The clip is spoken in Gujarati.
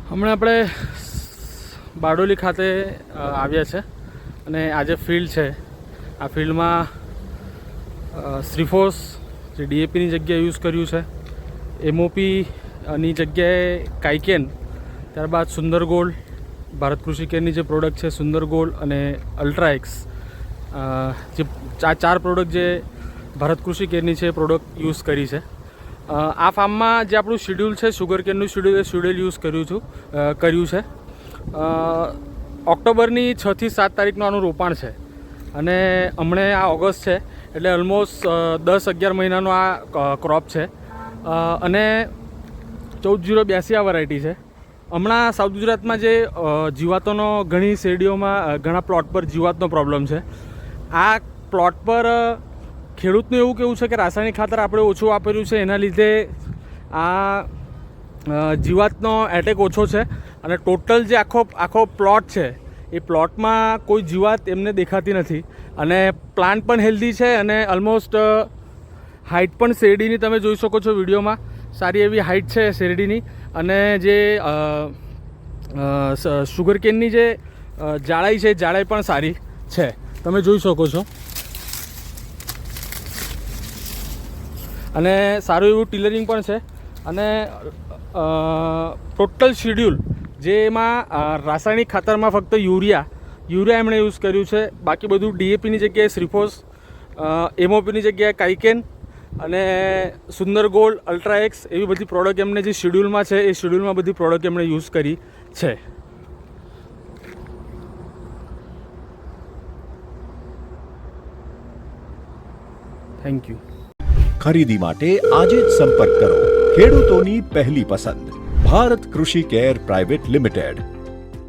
હમણાં આપણે બારડોલી ખાતે આવ્યા છે અને આજે ફિલ્ડ છે. આ ફિલ્ડમાં શ્રીફોસ જે ડીએપીની જગ્યાએ યુઝ કર્યું છે, એમઓપીની જગ્યાએ કાઇકેન, ત્યારબાદ સુંદર ગોલ્ડ, ભારત કૃષિ કેરની જે પ્રોડક્ટ છે સુંદર ગોલ્ડ અને અલ્ટ્રાએક્સ, જે ચાર પ્રોડક્ટ જે ભારત કૃષિ કેરની છે એ પ્રોડક્ટ યુઝ કરી છે. આ ફાર્મમાં જે આપણું શિડ્યુલ છે શુગર કેનનું શિડ્યુલ યુઝ કર્યું છે. ઓક્ટોબરની 6 થી 7 તારીખનું આનું રોપાણ છે અને હમણે આ ઓગસ્ટ છે એટલે ઓલમોસ્ટ 10-11 મહિનાનો આ ક્રોપ છે અને 1482 આ વેરાયટી છે. હમણાં સાઉથ ગુજરાતમાં જે જીવાતોનો ઘણી શેરડીઓમાં ઘણા પ્લોટ પર જીવાતનો પ્રોબ્લેમ છે. આ પ્લોટ પર ખેડૂતનું એવું કહેવું છે કે રાસાયણિક ખાતર આપણે ઓછું વાપર્યું છે, એના લીધે આ જીવાતનો એટેક ઓછો છે અને ટોટલ જે આખો પ્લોટ છે એ પ્લોટમાં કોઈ જીવાત એમને દેખાતી નથી અને પ્લાન્ટ પણ હેલ્ધી છે અને ઓલમોસ્ટ હાઇટ પણ શેરડીની તમે જોઈ શકો છો વિડીયોમાં, સારી એવી હાઇટ છે શેરડીની. અને જે શુગર કેનની જે જાડાઈ છે જાડાઈ પણ સારી છે, તમે જોઈ શકો છો. અને સારું એવું ટિલરિંગ પણ છે અને ટોટલ શિડ્યુલ જેમાં રાસાયણિક ખાતરમાં ફક્ત યુરિયા એમણે યુઝ કર્યું છે. બાકી બધું ડીએપીની જગ્યાએ શ્રીફોસ, એમઓપીની જગ્યાએ કાઇકેન અને સુંદર ગોલ્ડ, અલ્ટ્રાએક્સ એવી બધી પ્રોડક્ટ એમને જે શિડ્યુલમાં છે એ શિડ્યુલમાં બધી પ્રોડક્ટ એમણે યુઝ કરી છે. Thank you. ખરીદી માટે આજે જ સંપર્ક કરો ખેડૂતોની પહેલી પસંદ ભારત કૃષિ કેર પ્રાઇવેટ લિમિટેડ.